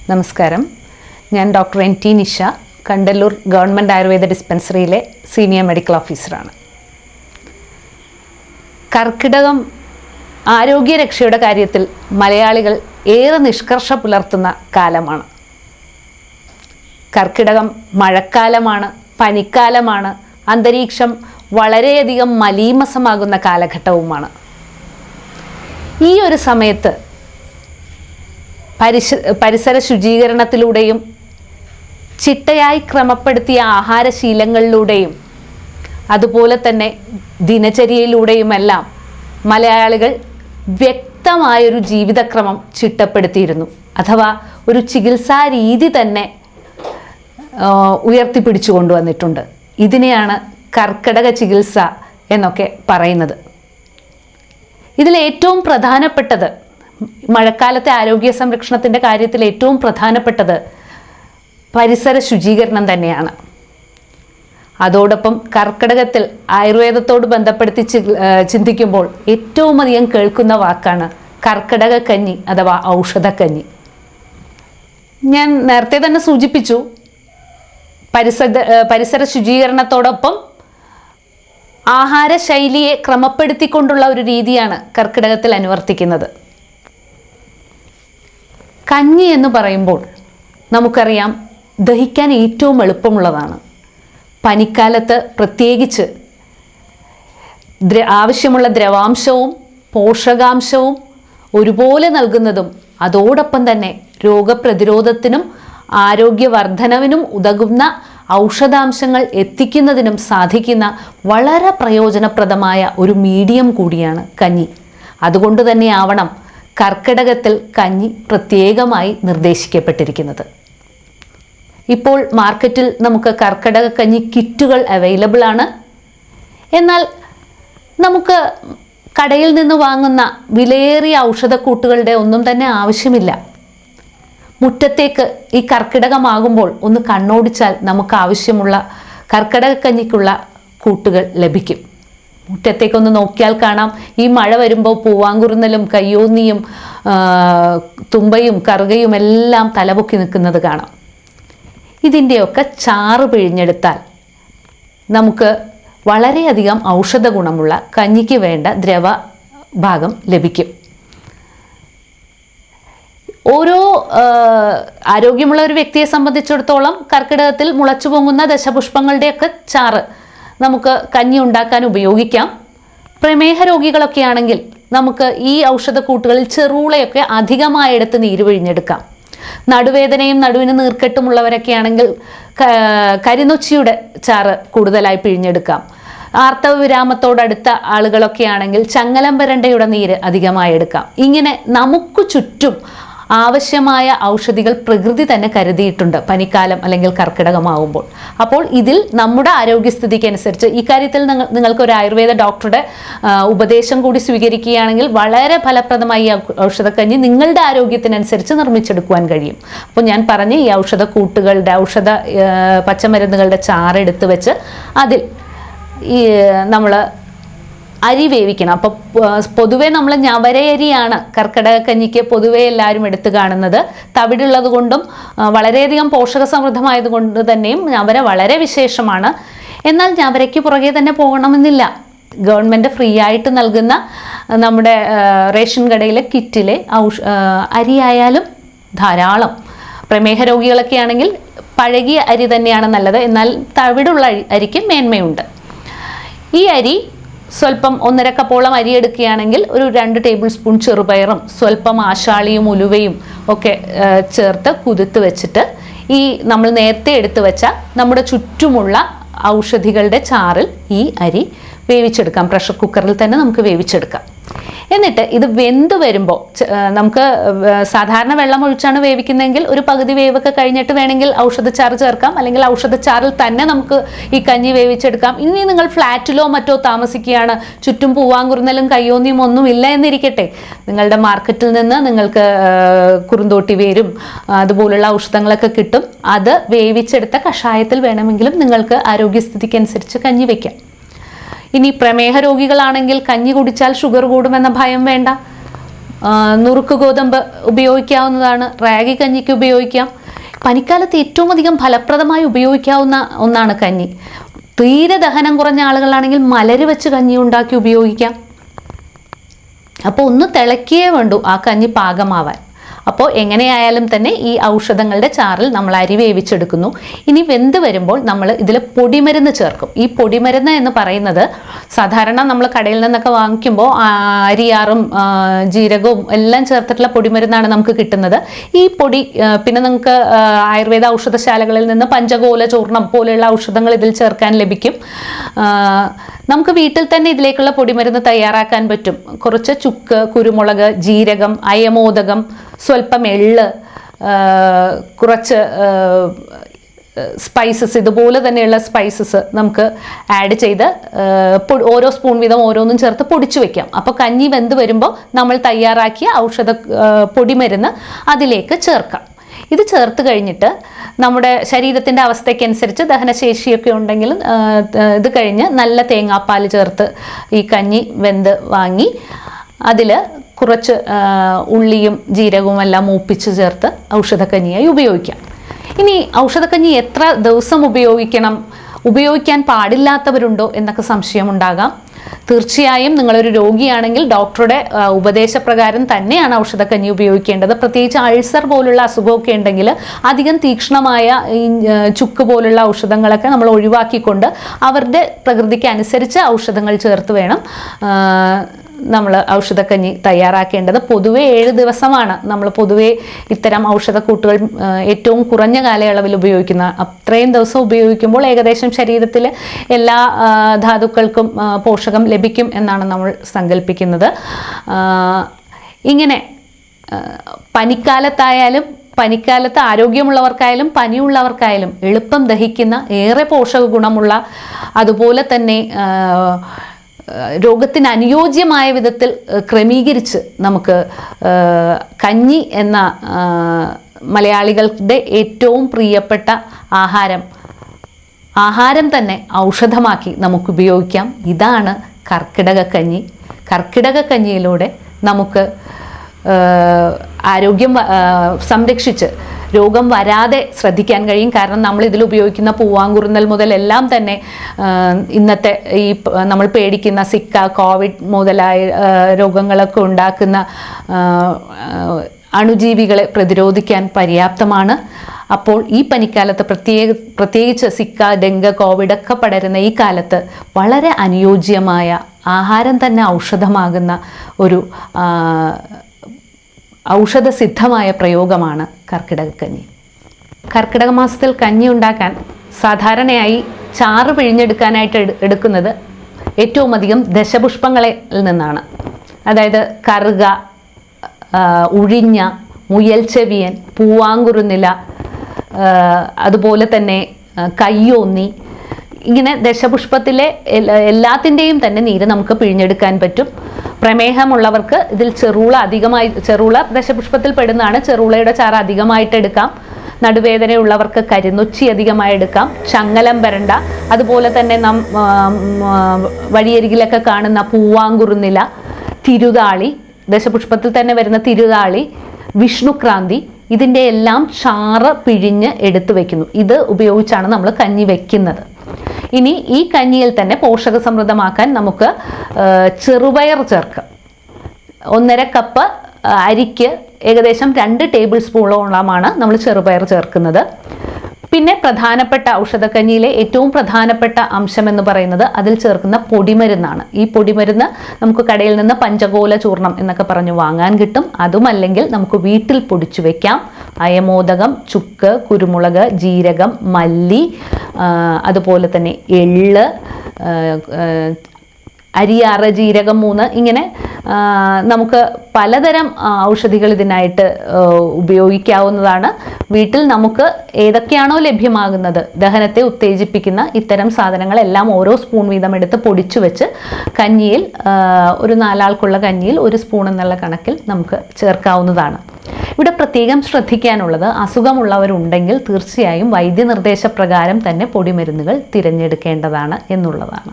നമസ്കാരം. ഞാൻ doctor NT Nisha, Kandalloor government ayurveda ഡിസ്പെൻസറിയിലെ സീനിയർ മെഡിക്കൽ ഓഫീസറാണ്. കർക്കിടകം ആരോഗ്യരക്ഷയുടെ കാര്യത്തിൽ മലയാളികൾ ഏറെ നിഷ്കർഷ പുലർത്തുന്ന കാലമാണ്. കർക്കിടകം മഴക്കാലമാണ്, പനിക്കാലമാണ്, അന്തരീക്ഷം വളരെയധികം മലീമസമാകുന്ന കാലഘട്ടവുമാണ്. ഈ ഒരു സമയത്ത് പരിസര ശുചീകരണത്തിലൂടെയും ചിട്ടയായി ക്രമപ്പെടുത്തിയ ആഹാരശീലങ്ങളിലൂടെയും അതുപോലെ തന്നെ ദിനചര്യയിലൂടെയുമെല്ലാം മലയാളികൾ വ്യക്തമായൊരു ജീവിതക്രമം ചിട്ടപ്പെടുത്തിയിരുന്നു. അഥവാ ഒരു ചികിത്സാ രീതി തന്നെ ഉയർത്തിപ്പിടിച്ചു കൊണ്ടുവന്നിട്ടുണ്ട്. ഇതിനെയാണ് കർക്കിടക ചികിത്സ എന്നൊക്കെ പറയുന്നത്. ഇതിലേറ്റവും പ്രധാനപ്പെട്ടത്, മഴക്കാലത്തെ ആരോഗ്യ സംരക്ഷണത്തിൻ്റെ കാര്യത്തിൽ ഏറ്റവും പ്രധാനപ്പെട്ടത് പരിസര ശുചീകരണം തന്നെയാണ്. അതോടൊപ്പം കർക്കിടകത്തിൽ ആയുർവേദത്തോട് ബന്ധപ്പെടുത്തി ചിന്തിക്കുമ്പോൾ ഏറ്റവും അധികം കേൾക്കുന്ന വാക്കാണ് കർക്കിടക കഞ്ഞി അഥവാ ഔഷധക്കഞ്ഞി. ഞാൻ നേരത്തെ തന്നെ സൂചിപ്പിച്ചു, പരിസര ശുചീകരണത്തോടൊപ്പം ആഹാരശൈലിയെ ക്രമപ്പെടുത്തിക്കൊണ്ടുള്ള ഒരു രീതിയാണ് കർക്കിടകത്തിൽ അനുവർത്തിക്കുന്നത്. കഞ്ഞി എന്ന് പറയുമ്പോൾ നമുക്കറിയാം ദഹിക്കാൻ ഏറ്റവും എളുപ്പമുള്ളതാണ്. പനിക്കാലത്ത് പ്രത്യേകിച്ച് ആവശ്യമുള്ള ദ്രവാംശവും പോഷകാംശവും ഒരുപോലെ നൽകുന്നതും അതോടൊപ്പം തന്നെ രോഗപ്രതിരോധത്തിനും ആരോഗ്യവർദ്ധനവിനും ഉതകുന്ന ഔഷധാംശങ്ങൾ എത്തിക്കുന്നതിനും സാധിക്കുന്ന വളരെ പ്രയോജനപ്രദമായ ഒരു മീഡിയം കൂടിയാണ് കഞ്ഞി. അതുകൊണ്ട് തന്നെ ആവണം കർക്കിടകത്തിൽ കഞ്ഞി പ്രത്യേകമായി നിർദ്ദേശിക്കപ്പെട്ടിരിക്കുന്നത്. ഇപ്പോൾ മാർക്കറ്റിൽ നമുക്ക് കർക്കിടക കഞ്ഞി കിറ്റുകൾ അവൈലബിൾ ആണ്. എന്നാൽ നമുക്ക് കടയിൽ നിന്ന് വാങ്ങുന്ന വിലയേറിയ ഔഷധക്കൂട്ടുകളുടെ ഒന്നും തന്നെ ആവശ്യമില്ല. മുറ്റത്തേക്ക് ഈ കർക്കിടകമാകുമ്പോൾ ഒന്ന് കണ്ണോടിച്ചാൽ നമുക്ക് ആവശ്യമുള്ള കർക്കിടക കഞ്ഞിക്കുള്ള കൂട്ടുകൾ ലഭിക്കും. മുറ്റത്തേക്കൊന്ന് നോക്കിയാൽ കാണാം, ഈ മഴ വരുമ്പോൾ പൂവാങ്കുറുന്നലും കയ്യോന്നിയും തുമ്പയും കറുകയും എല്ലാം തലപൊക്കി നിൽക്കുന്നത് കാണാം. ഇതിൻ്റെയൊക്കെ ചാറ് പിഴിഞ്ഞെടുത്താൽ നമുക്ക് വളരെയധികം ഔഷധ ഗുണമുള്ള കഞ്ഞിക്ക് വേണ്ട ദ്രവഭാഗം ലഭിക്കും. ഓരോ ആരോഗ്യമുള്ള ഒരു വ്യക്തിയെ സംബന്ധിച്ചിടത്തോളം കർക്കിടകത്തിൽ മുളച്ചു പൊങ്ങുന്ന ദശപുഷ്പങ്ങളുടെയൊക്കെ ചാറ് നമുക്ക് കഞ്ഞി ഉണ്ടാക്കാൻ ഉപയോഗിക്കാം. പ്രമേഹ രോഗികളൊക്കെ ആണെങ്കിൽ നമുക്ക് ഈ ഔഷധക്കൂട്ടുകളിൽ ചെറുളയൊക്കെ അധികമായി എടുത്ത് നീര് പിഴിഞ്ഞെടുക്കാം. നടുവേദനയും നടുവിന് നീർക്കെട്ടുമുള്ളവരൊക്കെ ആണെങ്കിൽ കരിനൊച്ചിയുടെ ചാറ് കൂടുതലായി പിഴിഞ്ഞെടുക്കാം. ആർത്തവ വിരാമത്തോടടുത്ത ആളുകളൊക്കെ ആണെങ്കിൽ ചങ്ങലംപരണ്ടയുടെ നീര് അധികമായി എടുക്കാം. ഇങ്ങനെ നമുക്ക് ചുറ്റും ആവശ്യമായ ഔഷധികൾ പ്രകൃതി തന്നെ കരുതിയിട്ടുണ്ട് പനിക്കാലം അല്ലെങ്കിൽ കർക്കിടകമാകുമ്പോൾ. അപ്പോൾ ഇതിൽ നമ്മുടെ ആരോഗ്യസ്ഥിതിക്ക് അനുസരിച്ച് ഇക്കാര്യത്തിൽ നിങ്ങൾക്ക് ഒരു ആയുർവേദ ഡോക്ടറുടെ ഉപദേശം കൂടി സ്വീകരിക്കുകയാണെങ്കിൽ വളരെ ഫലപ്രദമായി ഈ ഔഷധക്കഞ്ഞി നിങ്ങളുടെ ആരോഗ്യത്തിനനുസരിച്ച് നിർമ്മിച്ചെടുക്കുവാൻ കഴിയും. അപ്പോൾ ഞാൻ പറഞ്ഞ ഈ ഔഷധക്കൂട്ടുകളുടെ പച്ചമരുന്നുകളുടെ ചാറെടുത്ത് വെച്ച് അതിൽ ഈ നമ്മൾ അരി വേവിക്കണം. അപ്പോൾ പൊതുവെ നമ്മൾ ഞവരയരിയാണ് കർക്കിടക കഞ്ഞിക്ക് പൊതുവെ എല്ലാവരും എടുത്തു കാണുന്നത്. തവിടുള്ളത് കൊണ്ടും വളരെയധികം പോഷക സമൃദ്ധമായത് കൊണ്ട് തന്നെയും ഞവര വളരെ വിശേഷമാണ്. എന്നാൽ ഞവരയ്ക്ക് പുറകെ തന്നെ പോകണമെന്നില്ല. ഗവൺമെൻറ് ഫ്രീ ആയിട്ട് നൽകുന്ന നമ്മുടെ റേഷൻ കടയിലെ കിറ്റിലെ അരിയായാലും ധാരാളം. പ്രമേഹ രോഗികളൊക്കെ ആണെങ്കിൽ പഴകിയ അരി തന്നെയാണ് നല്ലത്. എന്നാൽ തവിടുള്ള അരിക്ക് മേന്മയുണ്ട്. ഈ അരി സ്വല്പം 1.5 കപ്പോളം അരി എടുക്കുകയാണെങ്കിൽ ഒരു 2 ടേബിൾ സ്പൂൺ ചെറുപയറും സ്വല്പം ആശാളിയും ഉലുവയും ഒക്കെ ചേർത്ത് കുതിർത്ത് വെച്ചിട്ട് ഈ നമ്മൾ നേരത്തെ എടുത്തു വെച്ച നമ്മുടെ ചുറ്റുമുള്ള ഔഷധികളുടെ ചാറിൽ ഈ അരി വേവിച്ചെടുക്കാം. പ്രഷർ കുക്കറിൽ തന്നെ നമുക്ക് വേവിച്ചെടുക്കാം. എന്നിട്ട് ഇത് വെന്ത് വരുമ്പോൾ നമുക്ക് സാധാരണ വെള്ളം ഒഴിച്ചാണ് വേവിക്കുന്നതെങ്കിൽ ഒരു പകുതി വേവൊക്കെ കഴിഞ്ഞിട്ട് വേണമെങ്കിൽ ഔഷധച്ചാറ് ചേർക്കാം. അല്ലെങ്കിൽ ഔഷധച്ചാറിൽ തന്നെ നമുക്ക് ഈ കഞ്ഞി വേവിച്ചെടുക്കാം. ഇനി നിങ്ങൾ ഫ്ലാറ്റിലോ മറ്റോ താമസിക്കുകയാണ്, ചുറ്റും പൂവാങ്കുറുന്നലും കയ്യോന്നിയും ഒന്നും ഇല്ല എന്നിരിക്കട്ടെ, നിങ്ങളുടെ മാർക്കറ്റിൽ നിന്ന് നിങ്ങൾക്ക് കുറുന്തോട്ടി വേരും അതുപോലുള്ള ഔഷധങ്ങളൊക്കെ കിട്ടും. അത് വേവിച്ചെടുത്ത കഷായത്തിൽ വേണമെങ്കിലും നിങ്ങൾക്ക് ആരോഗ്യസ്ഥിതിക്ക് അനുസരിച്ച് കഞ്ഞി വയ്ക്കാം. ഇനി പ്രമേഹ രോഗികളാണെങ്കിൽ കഞ്ഞി കുടിച്ചാൽ ഷുഗർ കൂടുമെന്ന ഭയം വേണ്ട. നുറുക്ക് ഗോതമ്പ് ഉപയോഗിക്കാവുന്നതാണ്, റാഗി കഞ്ഞിക്ക് ഉപയോഗിക്കാം. പനിക്കാലത്ത് ഏറ്റവും അധികം ഫലപ്രദമായി ഉപയോഗിക്കാവുന്ന ഒന്നാണ് കഞ്ഞി. തീരെ ദഹനം കുറഞ്ഞ ആളുകളാണെങ്കിൽ മലര് വെച്ച് കഞ്ഞി ഉണ്ടാക്കി ഉപയോഗിക്കാം. അപ്പോൾ ഒന്ന് തിളക്കിയേ വേണ്ടൂ ആ കഞ്ഞി പാകമാവാൻ. അപ്പോൾ എങ്ങനെയായാലും തന്നെ ഈ ഔഷധങ്ങളുടെ ചാറിൽ നമ്മൾ അരി വേവിച്ചെടുക്കുന്നു. ഇനി വെന്ത് വരുമ്പോൾ നമ്മൾ ഇതിൽ പൊടിമരുന്ന് ചേർക്കും. ഈ പൊടിമരുന്ന് എന്ന് പറയുന്നത് സാധാരണ നമ്മൾ കടയിൽ നിന്നൊക്കെ വാങ്ങിക്കുമ്പോൾ അരിയാറും ജീരകവും എല്ലാം ചേർത്തിട്ടുള്ള പൊടിമരുന്നാണ് നമുക്ക് കിട്ടുന്നത്. ഈ പൊടി പിന്നെ നിങ്ങൾക്ക് ആയുർവേദ ഔഷധശാലകളിൽ നിന്ന് പഞ്ചകോല ചൂർണം പോലെയുള്ള ഔഷധങ്ങൾ ഇതിൽ ചേർക്കാൻ ലഭിക്കും. നമുക്ക് വീട്ടിൽ തന്നെ ഇതിലേക്കുള്ള പൊടിമരുന്ന് തയ്യാറാക്കാൻ പറ്റും. കുറച്ച് ചുക്ക്, കുരുമുളക്, ജീരകം, അയമോദകം, സ്വല്പം എള്ള്, കുറച്ച് സ്പൈസസ്, ഇതുപോലെ തന്നെയുള്ള സ്പൈസസ് നമുക്ക് ആഡ് ചെയ്ത് ഓരോ സ്പൂൺ വീതം ഓരോന്നും ചേർത്ത് പൊടിച്ചു വെക്കാം. അപ്പോൾ കഞ്ഞി വെന്ത് വരുമ്പോൾ നമ്മൾ തയ്യാറാക്കിയ ഔഷധ പൊടിമരുന്ന് അതിലേക്ക് ചേർക്കാം. ഇത് ചേർത്ത് കഴിഞ്ഞിട്ട് നമ്മുടെ ശരീരത്തിൻ്റെ അവസ്ഥയ്ക്കനുസരിച്ച് ദഹനശേഷിയൊക്കെ ഉണ്ടെങ്കിൽ ഇത് കഴിഞ്ഞ് നല്ല തേങ്ങാപ്പാൽ ചേർത്ത് ഈ കഞ്ഞി വെന്ത് വാങ്ങി അതിൽ കുറച്ച് ഉള്ളിയും ജീരകവും എല്ലാം മൂപ്പിച്ച് ചേർത്ത് ഔഷധക്കഞ്ഞിയായി ഉപയോഗിക്കാം. ഇനി ഔഷധക്കഞ്ഞി എത്ര ദിവസം ഉപയോഗിക്കണം, ഉപയോഗിക്കാൻ പാടില്ലാത്തവരുണ്ടോ എന്നൊക്കെ സംശയമുണ്ടാകാം. തീർച്ചയായും നിങ്ങളൊരു രോഗിയാണെങ്കിൽ ഡോക്ടറുടെ ഉപദേശപ്രകാരം തന്നെയാണ് ഔഷധക്കഞ്ഞി ഉപയോഗിക്കേണ്ടത്. പ്രത്യേകിച്ച് അൾസർ പോലുള്ള അസുഖമൊക്കെ ഉണ്ടെങ്കിൽ അധികം തീക്ഷ്ണമായ ഈ ചുക്ക് പോലുള്ള ഔഷധങ്ങളൊക്കെ നമ്മൾ ഒഴിവാക്കിക്കൊണ്ട് അവരുടെ പ്രകൃതിക്ക് അനുസരിച്ച് ഔഷധങ്ങൾ ചേർത്ത് വേണം നമ്മൾ ഔഷധക്കഞ്ഞി തയ്യാറാക്കേണ്ടത്. പൊതുവെ 7 ദിവസമാണ് നമ്മൾ പൊതുവെ ഇത്തരം ഔഷധക്കൂട്ടുകൾ ഏറ്റവും കുറഞ്ഞ കാലയളവിൽ ഉപയോഗിക്കുന്ന. അത്രയും ദിവസം ഉപയോഗിക്കുമ്പോൾ ഏകദേശം ശരീരത്തിൽ എല്ലാ ധാതുക്കൾക്കും പോഷകം ലഭിക്കും എന്നാണ് നമ്മൾ സങ്കല്പിക്കുന്നത്. ഇങ്ങനെ പനിക്കാലത്ത് ആരോഗ്യമുള്ളവർക്കായാലും പനിയുള്ളവർക്കായാലും എളുപ്പം ദഹിക്കുന്ന, ഏറെ പോഷക ഗുണമുള്ള, അതുപോലെ തന്നെ രോഗത്തിന് അനുയോജ്യമായ വിധത്തിൽ ക്രമീകരിച്ച് നമുക്ക് കഞ്ഞി എന്ന മലയാളികളുടെ ഏറ്റവും പ്രിയപ്പെട്ട ആഹാരം തന്നെ ഔഷധമാക്കി നമുക്ക് ഉപയോഗിക്കാം. ഇതാണ് കർക്കിടകക്കഞ്ഞി. കർക്കിടകക്കഞ്ഞിയിലൂടെ നമുക്ക് ആരോഗ്യം സംരക്ഷിച്ച് രോഗം വരാതെ ശ്രദ്ധിക്കാൻ കഴിയും. കാരണം നമ്മൾ ഇതിൽ ഉപയോഗിക്കുന്ന പൂവാങ്കുറുന്നൽ മുതൽ എല്ലാം തന്നെ ഇന്നത്തെ ഈ നമ്മൾ പേടിക്കുന്ന സിക്ക, കോവിഡ് മുതലായ രോഗങ്ങളൊക്കെ ഉണ്ടാക്കുന്ന അണുജീവികളെ പ്രതിരോധിക്കാൻ പര്യാപ്തമാണ്. അപ്പോൾ ഈ പനിക്കാലത്ത് പ്രത്യേകിച്ച് സിക്ക, ഡെങ്ക്, കോവിഡൊക്കെ പടരുന്ന ഈ കാലത്ത് വളരെ അനുയോജ്യമായ ആഹാരം തന്നെ ഔഷധമാകുന്ന ഒരു ഔഷധസിദ്ധമായ പ്രയോഗമാണ് കർക്കിടകക്കഞ്ഞി. കർക്കിടക മാസത്തിൽ കഞ്ഞി ഉണ്ടാക്കാൻ സാധാരണയായി ചാറ് പിഴിഞ്ഞെടുക്കാനായിട്ട് എടുക്കുന്നത് ഏറ്റവും അധികം ദശപുഷ്പങ്ങളിൽ നിന്നാണ്. അതായത് കറുക, ഉഴിഞ്ഞ, മുയൽച്ചെവിയൻ, പൂവാങ്കുറുന്നില, അതുപോലെ തന്നെ കയ്യോന്നി, ഇങ്ങനെ ദശപുഷ്പത്തിലെ എല്ലാത്തിൻ്റെയും തന്നെ നീര് നമുക്ക് പിഴിഞ്ഞെടുക്കാൻ പറ്റും. പ്രമേഹമുള്ളവർക്ക് ഇതിൽ ചെറുള ദശപുഷ്പത്തിൽ പെടുന്നതാണ്. ചെറുളയുടെ ചാറ് അധികമായിട്ട് എടുക്കാം. നടുവേദനയുള്ളവർക്ക് കരിനൊച്ചി അധികമായി എടുക്കാം. ചങ്ങലം വരണ്ട, അതുപോലെ തന്നെ വഴിയരികിലൊക്കെ കാണുന്ന പൂവാങ്കുറുന്നില, തിരുതാളി, ദശപുഷ്പത്തിൽ തന്നെ വരുന്ന തിരുതാളി, വിഷ്ണുക്രാന്തി, ഇതിൻ്റെ എല്ലാം ചാറ് പിഴിഞ്ഞ് എടുത്തു വെക്കുന്നു. ഇത് ഉപയോഗിച്ചാണ് നമ്മൾ കഞ്ഞി വെക്കുന്നത്. ഇനി ഈ കഞ്ഞിയിൽ തന്നെ പോഷക സമൃദ്ധമാക്കാൻ നമുക്ക് ചെറുപയർ ചേർക്കാം. 1.5 കപ്പ് അരിക്ക് ഏകദേശം 2 ടേബിൾ സ്പൂണോളമാണ് നമ്മൾ ചെറുപയർ ചേർക്കുന്നത്. പിന്നെ പ്രധാനപ്പെട്ട ഔഷധക്കഞ്ഞിയിലെ ഏറ്റവും പ്രധാനപ്പെട്ട അംശം എന്ന് പറയുന്നത് അതിൽ ചേർക്കുന്ന പൊടിമരുന്നാണ്. ഈ പൊടിമരുന്ന് നമുക്ക് കടയിൽ നിന്ന് പഞ്ചകോല ചൂർണം എന്നൊക്കെ പറഞ്ഞ് വാങ്ങാൻ കിട്ടും. അതുമല്ലെങ്കിൽ നമുക്ക് വീട്ടിൽ പൊടിച്ചു വെക്കാം. അയമോദകം, ചുക്ക്, കുരുമുളക്, ജീരകം, മല്ലി, അതുപോലെ തന്നെ എള്ള്, അരിയാറ്, ജീരകം 3, ഇങ്ങനെ നമുക്ക് പലതരം ഔഷധികൾ ഇതിനായിട്ട് ഉപയോഗിക്കാവുന്നതാണ്. വീട്ടിൽ നമുക്ക് ഏതൊക്കെയാണോ ലഭ്യമാകുന്നത് ദഹനത്തെ ഉത്തേജിപ്പിക്കുന്ന ഇത്തരം സാധനങ്ങളെല്ലാം ഓരോ സ്പൂൺ വീതം എടുത്ത് പൊടിച്ചു വെച്ച് കഞ്ഞിയിൽ, ഒരു 4 ആൾക്കുള്ള കഞ്ഞിയിൽ 1 സ്പൂൺ എന്നുള്ള കണക്കിൽ നമുക്ക് ചേർക്കാവുന്നതാണ്. ഇവിടെ പ്രത്യേകം ശ്രദ്ധിക്കാനുള്ളത്, അസുഖമുള്ളവരുണ്ടെങ്കിൽ തീർച്ചയായും വൈദ്യനിർദ്ദേശപ്രകാരം തന്നെ പൊടിമരുന്നുകൾ തിരഞ്ഞെടുക്കേണ്ടതാണ് എന്നുള്ളതാണ്.